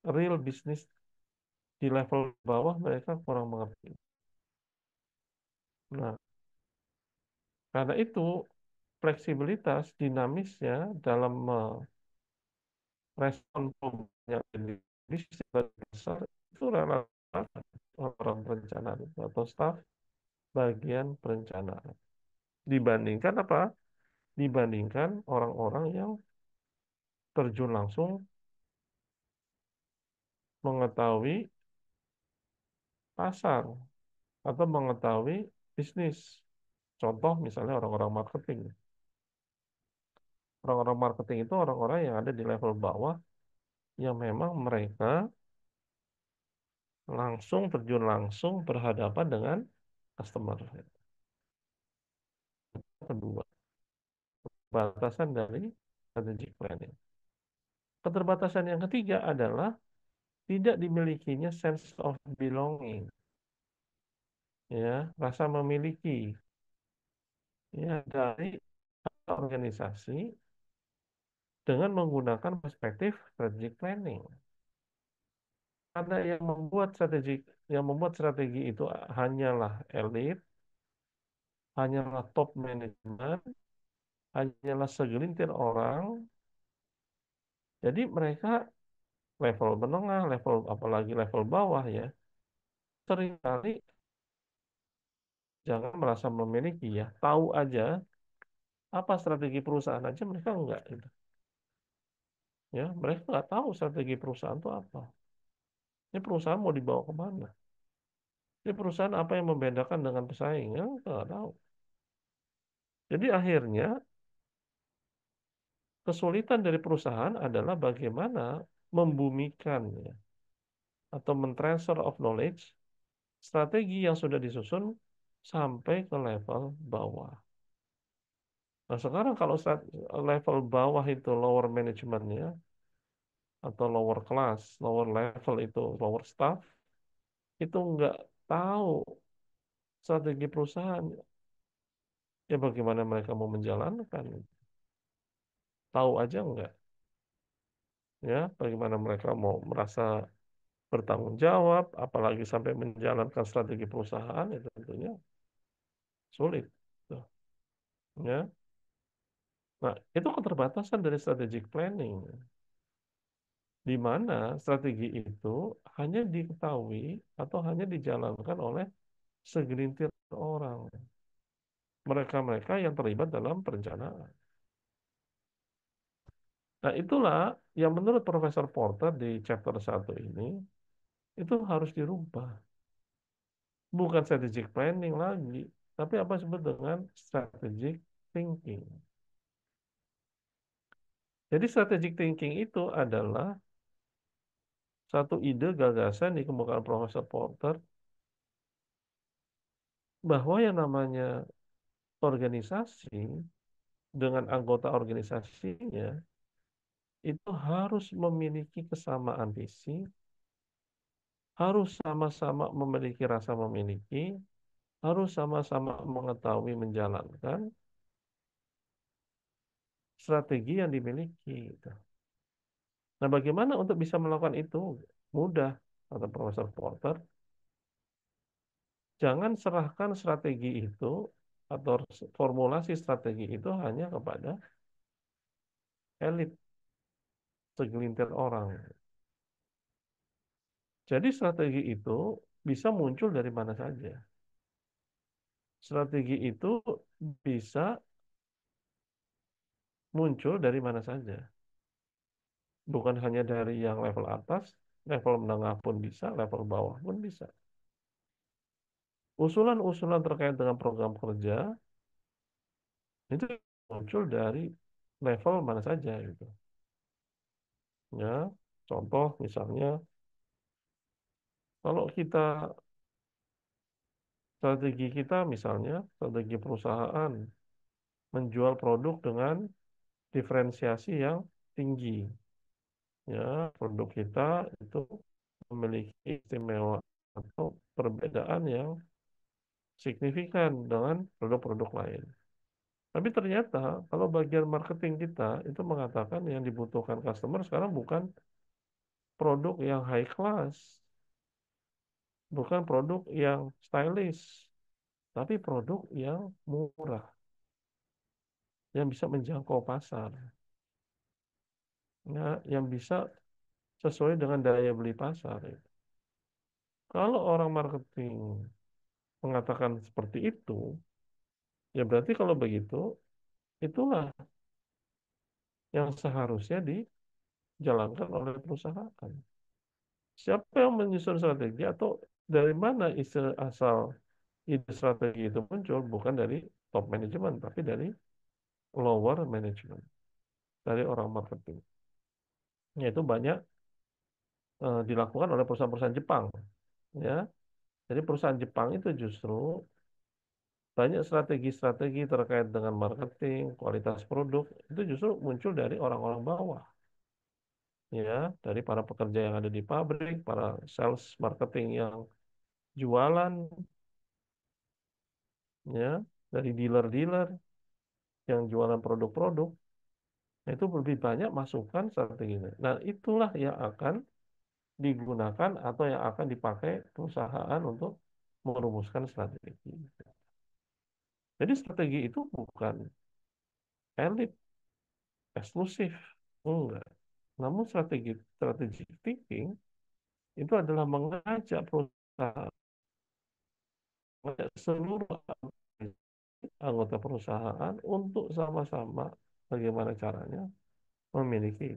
Real bisnis di level bawah mereka kurang mengerti. Nah, karena itu fleksibilitas, dinamisnya dalam merespon problem yang ada di bisnis besar itu relatif orang perencanaan atau staf bagian perencanaan. Dibandingkan apa? Dibandingkan orang-orang yang terjun langsung mengetahui pasar atau mengetahui bisnis. Contoh misalnya orang-orang marketing. Orang-orang marketing itu orang-orang yang ada di level bawah yang memang mereka langsung terjun langsung berhadapan dengan customer. Kedua, batasan dari strategic planning. Keterbatasan yang ketiga adalah tidak dimilikinya sense of belonging, ya, rasa memiliki, ya, dari organisasi dengan menggunakan perspektif strategic planning. Karena yang membuat strategi itu hanyalah elit, hanyalah top management, hanyalah segelintir orang. Jadi mereka level menengah, level apalagi level bawah, ya, seringkali jangan merasa memiliki, ya, tahu aja apa strategi perusahaan aja mereka enggak gitu. Ya, mereka nggak tahu strategi perusahaan itu apa. Ini perusahaan mau dibawa kemana? Ini perusahaan apa yang membedakan dengan pesaing? Ya, nggak tahu. Jadi akhirnya kesulitan dari perusahaan adalah bagaimana membumikan, ya, atau mentransfer of knowledge strategi yang sudah disusun sampai ke level bawah. Nah, sekarang kalau level bawah itu lower managementnya atau lower class, lower level itu lower staff itu nggak tahu strategi perusahaan, ya bagaimana mereka mau menjalankan? Tahu aja nggak? Ya, bagaimana mereka mau merasa bertanggung jawab, apalagi sampai menjalankan strategi perusahaan, itu tentunya sulit. Tuh, ya. Nah, itu keterbatasan dari strategic planning, di mana strategi itu hanya diketahui atau hanya dijalankan oleh segelintir orang, mereka-mereka yang terlibat dalam perencanaan. Nah, itulah yang menurut Profesor Porter di chapter 1 ini, itu harus dirubah. Bukan strategic planning lagi, tapi apa disebut dengan strategic thinking. Jadi strategic thinking itu adalah satu ide gagasan di dikemukakan Profesor Porter bahwa yang namanya organisasi dengan anggota organisasinya itu harus memiliki kesamaan visi, harus sama-sama memiliki rasa memiliki, harus sama-sama mengetahui menjalankan strategi yang dimiliki, gitu. Nah, bagaimana untuk bisa melakukan itu? Mudah, kata Profesor Porter. Jangan serahkan strategi itu atau formulasi strategi itu hanya kepada elit, segelintir orang. Jadi strategi itu bisa muncul dari mana saja. Strategi itu bisa muncul dari mana saja. Bukan hanya dari yang level atas, level menengah pun bisa, level bawah pun bisa. Usulan-usulan terkait dengan program kerja itu muncul dari level mana saja gitu. Ya, contoh misalnya kalau strategi kita misalnya strategi perusahaan menjual produk dengan diferensiasi yang tinggi. Ya, produk kita itu memiliki istimewa atau perbedaan yang signifikan dengan produk-produk lain. Tapi ternyata kalau bagian marketing kita itu mengatakan yang dibutuhkan customer sekarang bukan produk yang high class, bukan produk yang stylish, tapi produk yang murah, yang bisa menjangkau pasar, ya, yang bisa sesuai dengan daya beli pasar. Kalau orang marketing mengatakan seperti itu, ya berarti kalau begitu, itulah yang seharusnya dijalankan oleh perusahaan. Siapa yang menyusun strategi atau dari mana asal ide strategi itu muncul? Bukan dari top management, tapi dari lower management, dari orang marketing. Yaitu banyak dilakukan oleh perusahaan-perusahaan Jepang. Ya, jadi perusahaan Jepang itu justru banyak strategi-strategi terkait dengan marketing, kualitas produk, itu justru muncul dari orang-orang bawah. Ya, dari para pekerja yang ada di pabrik, para sales marketing yang jualan, ya, dari dealer-dealer yang jualan produk-produk, itu lebih banyak masukan strategi ini. Nah, itulah yang akan digunakan atau yang akan dipakai perusahaan untuk merumuskan strategi. Jadi strategi itu bukan elit eksklusif, enggak. Namun strategi strategi thinking itu adalah mengajak perusahaan, mengajak seluruh anggota perusahaan untuk sama-sama bagaimana caranya memiliki.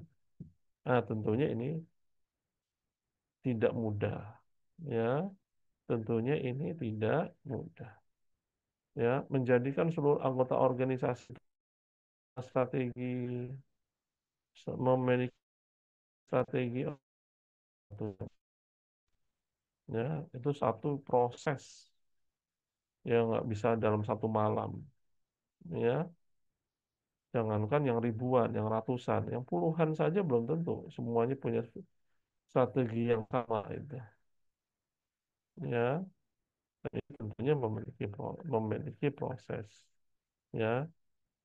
Nah, tentunya ini tidak mudah, ya. Tentunya ini tidak mudah, ya. Menjadikan seluruh anggota organisasi strategi, memiliki strategi, ya, itu satu proses yang nggak bisa dalam satu malam, ya. Jangankan yang ribuan, yang ratusan, yang puluhan saja belum tentu semuanya punya strategi yang sama itu, ya. Ini tentunya memiliki proses, ya,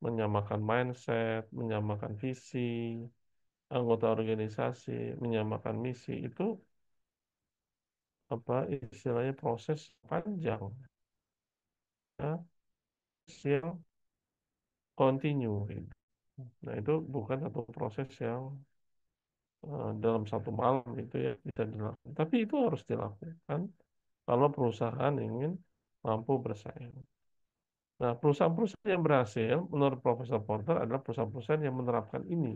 menyamakan mindset, menyamakan visi, anggota organisasi, menyamakan misi itu apa istilahnya proses panjang, ya, yang continue, gitu. Nah, itu bukan satu proses yang dalam satu malam itu ya bisa dilakukan. Tapi itu harus dilakukan kalau perusahaan ingin mampu bersaing. Nah, perusahaan-perusahaan yang berhasil menurut Profesor Porter adalah perusahaan-perusahaan yang menerapkan ini.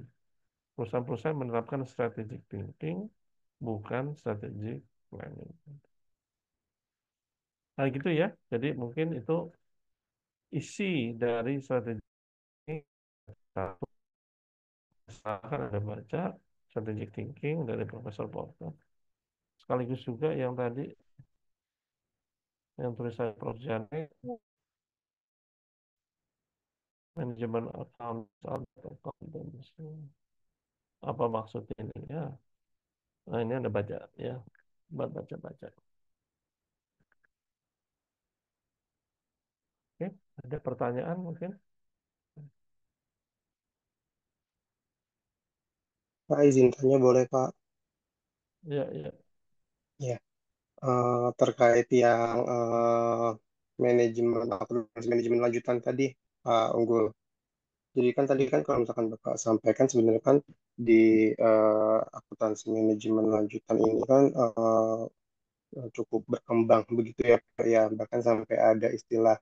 Perusahaan-perusahaan menerapkan strategic thinking, bukan strategic planning. Nah, gitu ya. Jadi mungkin itu isi dari strategi. Satu, silahkan Anda baca strategic thinking dari Profesor Porter. Sekaligus juga yang tadi, yang tulisan Prof. Jane, manajemen account, accountancy. Apa maksud ini ya? Nah, ini Anda baca ya. Baca-baca. Oke, ada pertanyaan mungkin? Pak, izin tanya boleh Pak? Ya, ya. Ya, terkait yang manajemen akuntansi manajemen lanjutan tadi, Pak Unggul. Jadi kan tadi kan kalau misalkan Bapak sampaikan sebenarnya kan di akuntansi manajemen lanjutan ini kan cukup berkembang begitu ya, Pak, ya bahkan sampai ada istilah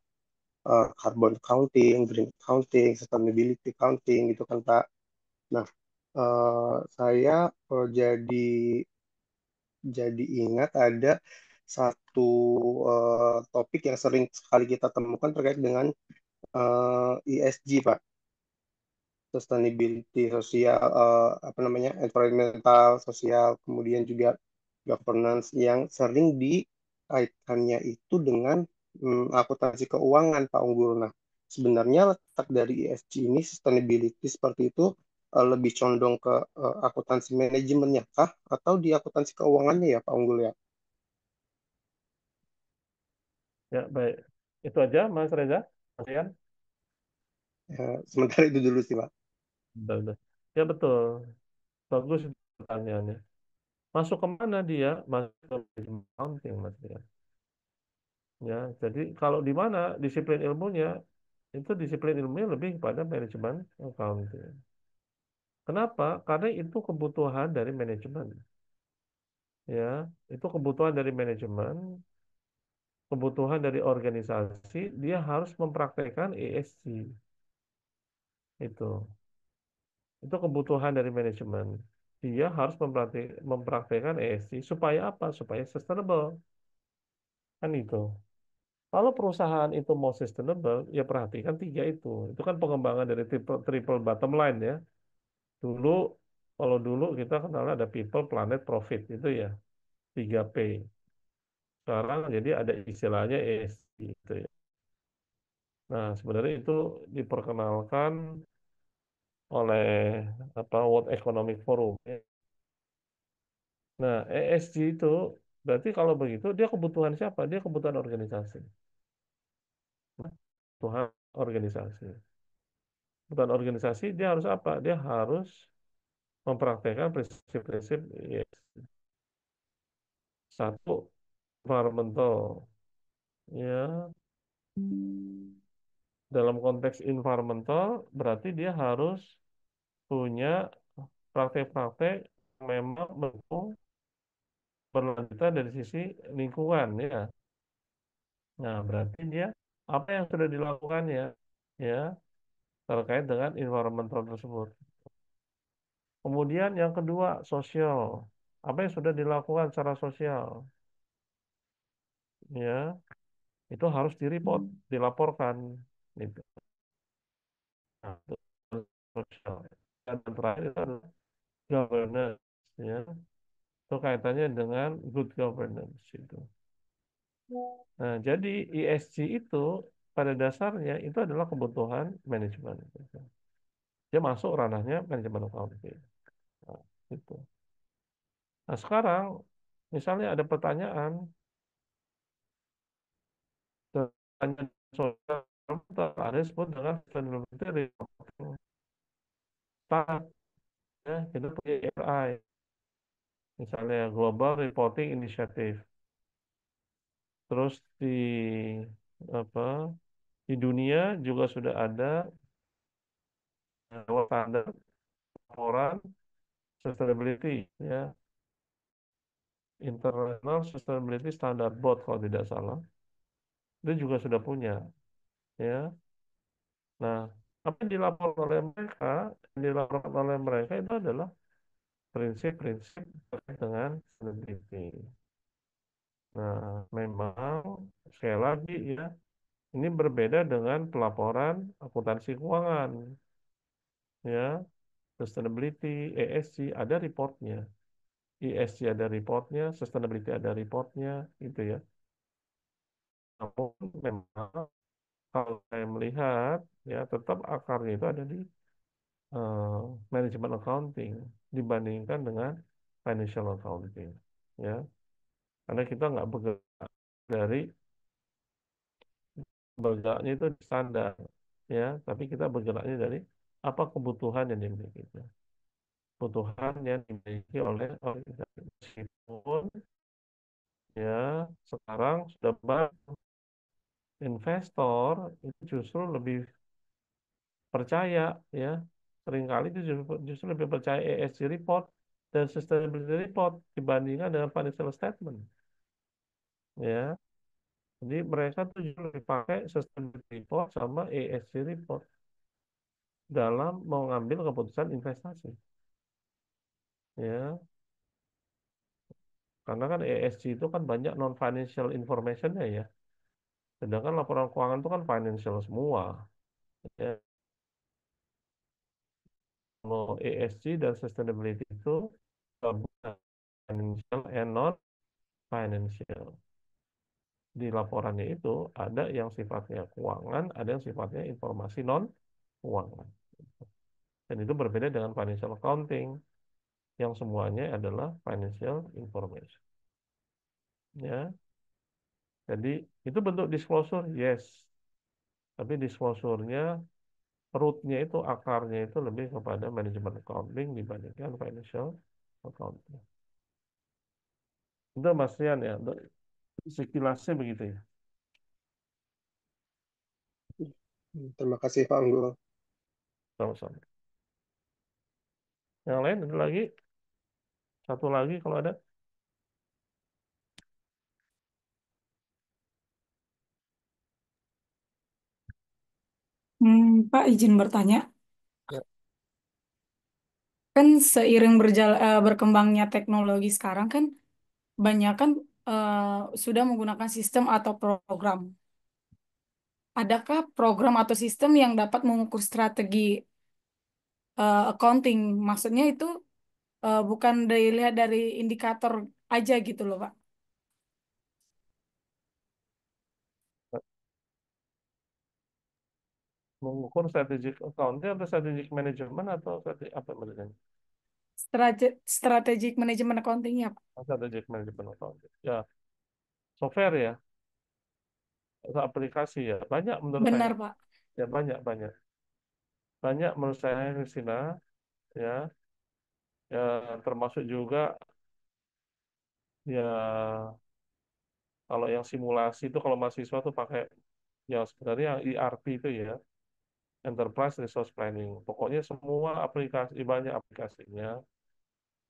carbon accounting, green accounting, sustainability accounting gitu kan Pak. Nah, saya jadi ingat ada satu topik yang sering sekali kita temukan terkait dengan ESG, Pak, sustainability sosial, apa namanya, environmental, sosial, kemudian juga governance yang sering dikaitkannya itu dengan akuntansi keuangan, Pak Unggul. Nah, sebenarnya letak dari ESG ini, sustainability seperti itu, lebih condong ke akuntansi manajemennya kah, atau di akuntansi keuangannya ya, Pak Unggul ya? Ya, baik. Itu aja, Mas Reza. Masih kan? Sementara itu dulu sih, Pak. Udah, udah. Ya, betul. Bagus itu pertanyaannya. Masuk ke mana dia? Masuk ke manajemen accounting, Mas Rian. Ya, jadi kalau di mana disiplin ilmunya, itu disiplin ilmunya lebih kepada manajemen accounting. Kenapa? Karena itu kebutuhan dari manajemen. Ya, itu kebutuhan dari manajemen, kebutuhan dari organisasi, dia harus mempraktekkan ESG. Itu. Itu kebutuhan dari manajemen. Dia harus mempraktekkan ESG supaya apa? Supaya sustainable. Kan itu. Kalau perusahaan itu mau sustainable, ya perhatikan tiga itu. Itu kan pengembangan dari triple bottom line ya. Dulu, kalau dulu kita kenal ada people, planet, profit. Itu ya, 3P. Sekarang jadi ada istilahnya ESG gitu ya. Nah, sebenarnya itu diperkenalkan oleh World Economic Forum. Nah, ESG itu berarti kalau begitu dia kebutuhan siapa? Dia kebutuhan organisasi. Kebutuhan organisasi. Kebutuhan organisasi dia harus apa? Dia harus mempraktekkan prinsip-prinsip ESG. Satu, environmental. Ya, dalam konteks environmental berarti dia harus punya praktek-praktek yang memang mendukung berlanjutan dari sisi lingkungan ya. Nah, berarti dia apa yang sudah dilakukannya ya terkait dengan environmental tersebut. Kemudian yang kedua, sosial. Apa yang sudah dilakukan secara sosial ya, itu harus direport, dilaporkan gitu. Nah, itu sosial. Dan terakhir itu adalah governance ya. Itu kaitannya dengan good governance itu. Nah, jadi ESG itu pada dasarnya itu adalah kebutuhan manajemen. Dia masuk ranahnya manajemen accounting. Nah, itu. Nah, sekarang misalnya ada pertanyaan, pertanyaan sosial ada yang disebut dengan sustainability reporting. Start, ya, kita punya GRI, misalnya Global Reporting Initiative. Terus di apa di dunia juga sudah ada lewat standar laporan sustainability, ya, International Sustainability Standard Board kalau tidak salah, itu juga sudah punya, ya. Nah, apa yang dilaporkan oleh mereka, yang dilaporkan oleh mereka itu adalah prinsip-prinsip terkait dengan sustainability. Nah, memang sekali lagi ya, ini berbeda dengan pelaporan akuntansi keuangan, ya, sustainability, ESG ada reportnya, ESG ada reportnya, sustainability ada reportnya, gitu ya. Namun memang kalau saya melihat ya tetap akarnya itu ada di eh, manajemen accounting dibandingkan dengan financial accounting, ya. Karena kita nggak bergerak dari bergeraknya itu di standar, ya, tapi kita bergeraknya dari apa kebutuhan yang dimiliki, kebutuhan yang dimiliki oleh organisasi. Meskipun ya sekarang sudah banyak investor itu justru lebih percaya, ya, seringkali itu justru lebih percaya ESG report dan sustainability report dibandingkan dengan financial statement, ya. Jadi mereka tuh justru lebih pakai sustainability report sama ESG report dalam mengambil keputusan investasi, ya. Karena kan ESG itu kan banyak non financial informationnya, ya. Sedangkan laporan keuangan itu kan financial semua, ya. Kalau ESG dan sustainability itu gabungan financial and non financial. Di laporannya itu ada yang sifatnya keuangan, ada yang sifatnya informasi non keuangan. Dan itu berbeda dengan financial accounting yang semuanya adalah financial information. Ya, jadi itu bentuk disclosure, yes. Tapi disclosure-nya, root-nya itu, akarnya itu lebih kepada manajemen accounting dibandingkan financial accounting. Itu Mas Rian ya, untuk sekilasnya begitu ya. Terima kasih Pak Unggul. Sama-sama. Yang lain ada lagi? Satu lagi kalau ada. Pak izin bertanya, Ya. kan seiring berkembangnya teknologi sekarang kan banyak kan sudah menggunakan sistem atau program. Adakah program atau sistem yang dapat mengukur strategi accounting? Maksudnya itu bukan dilihat dari indikator aja gitu loh, Pak. Mengukur strategic accounting atau strategic management atau apa sebenarnya? Strategic manajemen accounting ya, Pak. Strategic management accounting. Ya, software ya, atau aplikasi ya. Banyak menurut saya. Benar, Pak. Ya banyak banyak. Banyak menurut saya Christina, ya. Ya termasuk juga ya kalau yang simulasi itu kalau mahasiswa tuh pakai yang sebenarnya yang ERP itu ya, Enterprise Resource Planning. Pokoknya semua aplikasi, banyak aplikasinya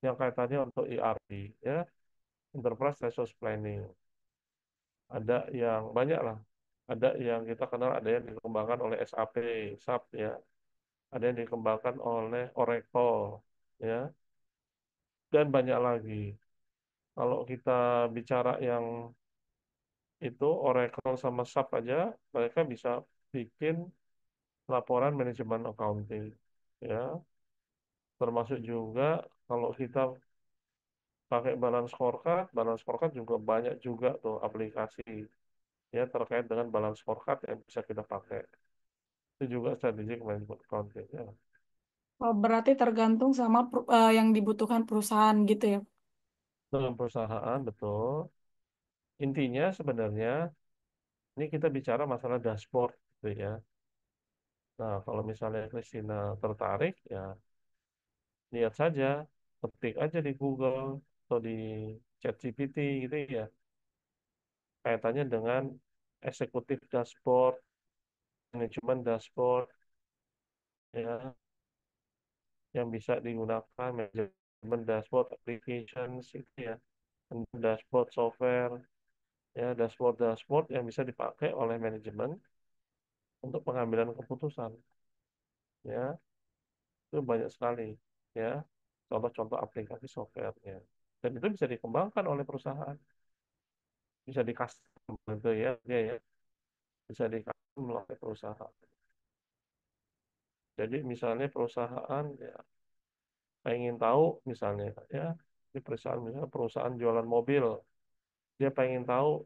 yang kaitannya untuk ERP, ya, Enterprise Resource Planning. Ada yang banyak lah. Ada yang kita kenal, ada yang dikembangkan oleh SAP, SAP ya. Ada yang dikembangkan oleh Oracle, ya. Dan banyak lagi. Kalau kita bicara yang itu Oracle sama SAP aja, mereka bisa bikin laporan manajemen accounting, ya. Termasuk juga kalau kita pakai balance scorecard juga banyak juga tuh aplikasi ya terkait dengan balance scorecard yang bisa kita pakai. Itu juga strategic management accounting ya. Oh, berarti tergantung sama yang dibutuhkan perusahaan gitu ya. Dengan perusahaan betul. Intinya sebenarnya ini kita bicara masalah dashboard gitu ya. Nah, kalau misalnya Christina tertarik ya lihat saja, ketik aja di Google atau di ChatGPT gitu ya. Kaitannya dengan eksekutif dashboard, manajemen dashboard, ya. yang bisa digunakan manajemen dashboard applications itu ya, dashboard software, ya dashboard yang bisa dipakai oleh manajemen untuk pengambilan keputusan, ya itu banyak sekali, ya contoh-contoh aplikasi softwarenya, dan itu bisa dikembangkan oleh perusahaan, bisa di custom gitu ya, ya bisa di custom oleh perusahaan. Jadi misalnya perusahaan ya pengen tahu misalnya ya di perusahaan, misalnya perusahaan jualan mobil, dia pengen tahu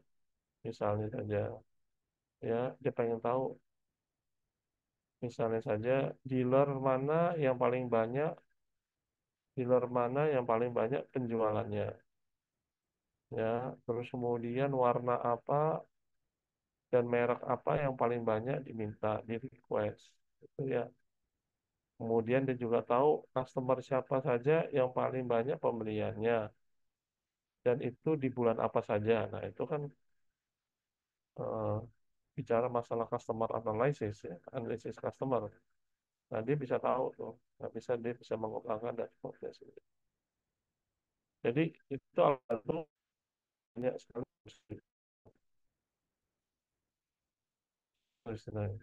misalnya saja ya, dia pengen tahu misalnya saja dealer mana yang paling banyak, dealer mana yang paling banyak penjualannya, ya terus kemudian warna apa dan merek apa yang paling banyak diminta di request itu ya. Kemudian dia juga tahu customer siapa saja yang paling banyak pembeliannya dan itu di bulan apa saja. Nah itu kan eh, bicara masalah customer analysis ya, analisis customer. Nah dia bisa tahu tuh, nah, dia bisa mengembangkan dashboardnya sendiri. Jadi itu alat bantu banyak sekali istilahnya.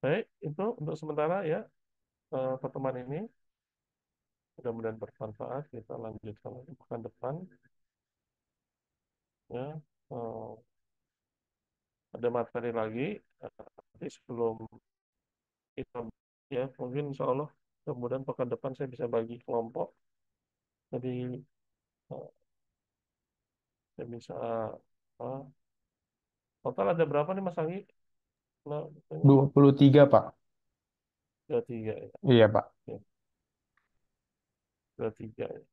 Baik, itu untuk sementara ya pertemuan ini mudah-mudahan bermanfaat. Kita lanjutkan lagi pekan depan ya. Eh, ada materi lagi nanti sebelum kita ya mungkin insya Allah kemudian pekan depan saya bisa bagi kelompok. Jadi eh, saya bisa eh, total ada berapa nih Mas Anggi? Nah, ini 23, Pak. ada tiga ya. Iya, Pak. Ya, ada tiga ya.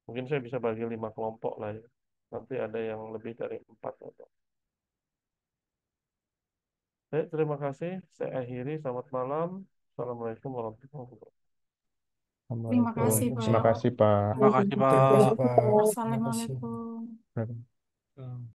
Mungkin saya bisa bagi 5 kelompok lah ya. Nanti ada yang lebih dari 4 atau. Baik, terima kasih. Saya akhiri. Selamat malam. Assalamualaikum warahmatullahi wabarakatuh. Terima Assalamualaikum. kasih, Terima Pak. kasih, Pak. Terima kasih, Terima kasih, Pak. Pak. Terima kasih. Assalamualaikum. Waalaikumsalam.